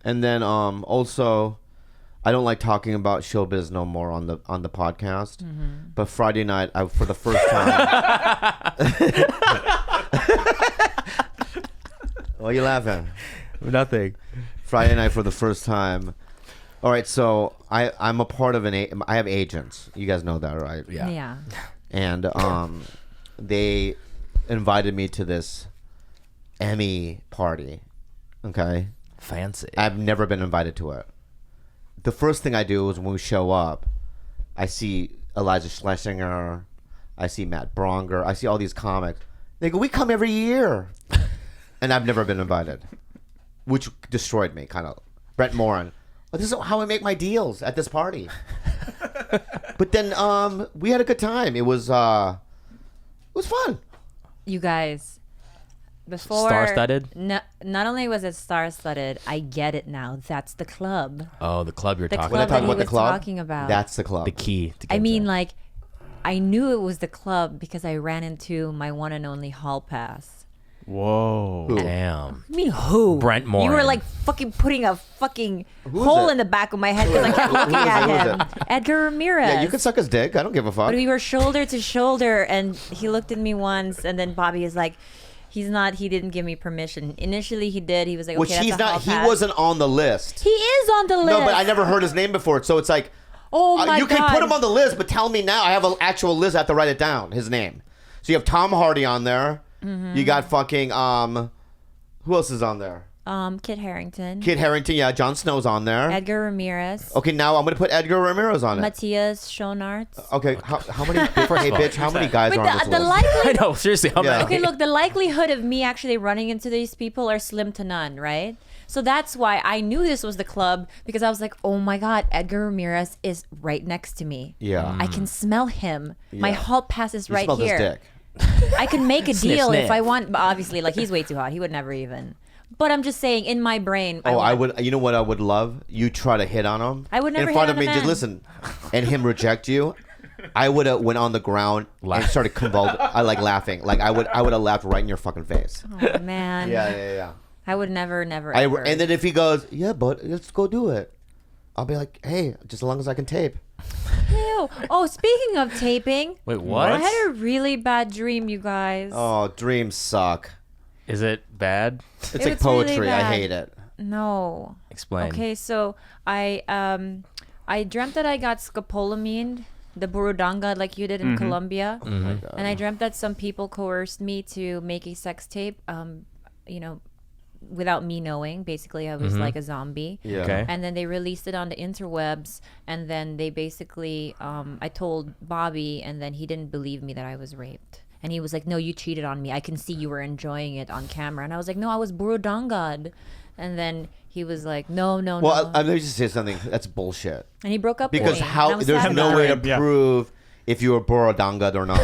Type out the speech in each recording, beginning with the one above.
And then also, I don't like talking about showbiz no more on the podcast. But Friday night, for the first time. Why are you laughing? Nothing. Friday night for the first time. All right, so I'm a part of I have agents. You guys know that, right? Yeah. And they invited me to this Emmy party. Okay. Fancy. I've never been invited to it. The first thing I do is when we show up, I see Iliza Schlesinger, I see Matt Bronger, I see all these comics. They go, we come every year. And I've never been invited, which destroyed me, kind of. Brett Morin, oh, this is how I make my deals at this party. But then we had a good time. It was fun. You guys, before Star-studded? Not only was it star-studded, I get it now. That's the club. Oh, the club you're The talking club about. that he about the was club, talking about. That's the club. The key. To get I mean, there. like, I knew it was the club because I ran into my one and only hall pass. Whoa. Who? Damn. I mean, who? Brent Morin. You were like fucking putting a fucking Who is hole it? in the back of my head because I kept looking at Who is him. Edgar Ramirez. Yeah, you can suck his dick. I don't give a fuck. But we were shoulder to shoulder, and he looked at me once, and then Bobby is like, he didn't give me permission. Initially, he did. He was like, okay, Which that's he's a hall not. He pass. wasn't on the list. He is on the list. No, but I never heard his name before. So it's like, Oh my you God. can put him on the list, but tell me now. I have an actual list. I have to write it down. His name. So you have Tom Hardy on there. Mm-hmm. You got fucking who else is on there? Kit Harington. Kit Harington. Yeah, Jon Snow's on there. Edgar Ramirez. Okay, now I'm gonna put Edgar Ramirez on it. Matthias Schoenaerts. Okay, how many? Hey, bitch, how many guys But are on this the list? likely I know, seriously. How Yeah. many? Okay, look, the likelihood of me actually running into these people are slim to none, right? So that's why I knew this was the club, because I was like, oh my God, Edgar Ramirez is right next to me. Yeah. I can smell him. My Yeah. hall pass is You right smelled his here. dick. I can make a Sniff, deal sniff. if I want, but obviously, like, he's way too hot. He would never even. But I'm just saying, in my brain, Oh, I want- would. You know what I would love? You try to hit on him. I would never in front hit of on me. a Just man. listen, and him reject you. I would have went on the ground and started convulsing. I like laughing. Like I would have laughed right in your fucking face. Oh, man. Yeah. I would never, ever. And then if he goes, yeah, but let's go do it. I'll be like, hey, just as long as I can tape. Ew. Oh, speaking of taping. Wait, what? I had a really bad dream, you guys. Oh, dreams suck. Is it bad? It's It like was really poetry. I bad. hate it. No. Explain. Okay, so I dreamt that I got scopolamine, the burundanga, like you did in Colombia, Oh my God. and I dreamt that some people coerced me to make a sex tape. You know, without me knowing. Basically, I was like a zombie. Yeah. Okay. And then they released it on the interwebs, and then they basically, I told Bobby, and then he didn't believe me that I was raped. And he was like, no, you cheated on me. I can see you were enjoying it on camera. And I was like, no, I was burundangad. And then he was like, no. Well, let me just say something. That's bullshit. And he broke up with Because me. And I how was there's sad no about way it. to Yeah. prove if you were Borodangad or not.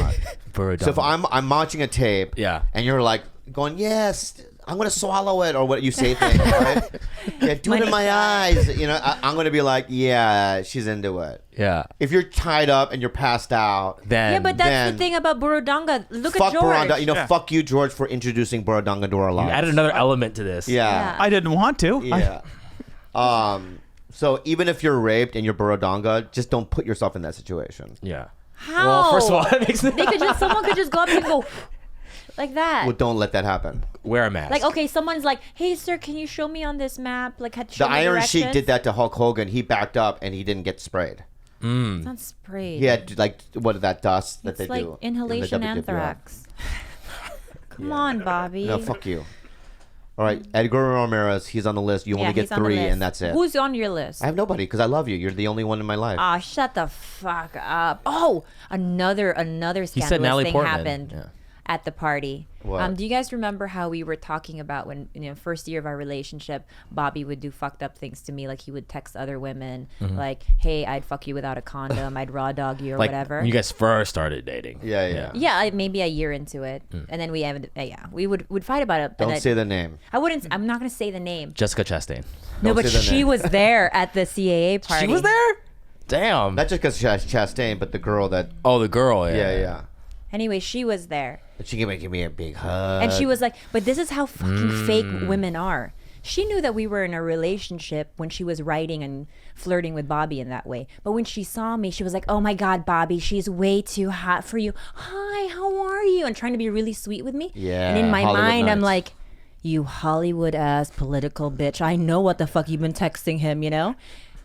Burundanga. So if I'm watching a tape, Yeah. and you're like going, yes, I'm gonna swallow it, or what you say things, right? Yeah, do it in my eyes. You know, I'm gonna be like, yeah, she's into it. Yeah. If you're tied up and you're passed out, Then. Yeah, but that's then- the thing about burundanga. Look fuck at George. Borodanga. You know, Yeah. fuck you, George, for introducing Borodanga to our you lives. added another element to this. Yeah. I didn't want to. Yeah. So even if you're raped and you're Borodanga, just don't put yourself in that situation. Yeah. How? Well, first of all, that makes Someone could just go up and go like that. Well, don't let that happen. wear a mask. Like, okay, someone's like, hey, sir, can you show me on this map? Like, show The me Iron Sheik directions? did that to Hulk Hogan. He backed up and he didn't get sprayed. It's not sprayed. He had like what that dust that It's they like do. in the inhalation WWF. anthrax. Come on, Bobby. No, fuck you. All right, Edgar Ramirez. He's on the list. You Yeah, only get he's on the 3, list. and that's it. Who's on your list? I have nobody because I love you. You're the only one in my life. Ah, shut the fuck up. Oh, another scandalous said Natalie thing Portman. happened Yeah. at the party. What? Do you guys remember how we were talking about when, first year of our relationship, Bobby would do fucked up things to me, like he would text other women, like, hey, I'd fuck you without a condom, I'd raw dog you or like whatever. when you guys first started dating. Yeah. Yeah, maybe a year into it, and then we haven't. We would fight about it. Don't say the name. I wouldn't. I'm not gonna say the name. Jessica Chastain. No, Don't but say the she name. was there at the CAA party. She was there? Damn. Not just because Chastain, but the girl that. Oh, the girl. Yeah. Anyway, she was there. And she gave me a big hug. And she was like, but this is how fucking fake women are. She knew that we were in a relationship when she was writing and flirting with Bobby in that way. But when she saw me, she was like, "Oh my God, Bobby, she's way too hot for you. Hi, how are you?" And trying to be really sweet with me. Yeah, And in my Hollywood mind, I'm Nights. like, "You Hollywood ass political bitch. I know what the fuck you've been texting him, you know?"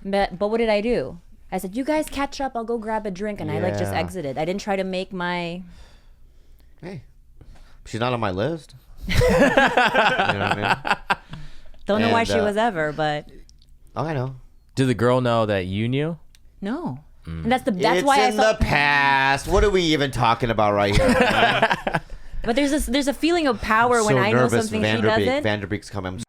But what did I do? I said, "You guys catch up. I'll go grab a drink," and I like just Yeah. exited. I didn't try to make my. Hey, she's not on my list. You know what I mean? Don't know why And, she was ever, but Oh, I know. Did the girl know that you knew? no. And that's It's why I in felt. the past. What are we even talking about right here? man? But there's a feeling of power when so I know nervous. something she Vanderbeek. doesn't. Vanderbeek's coming.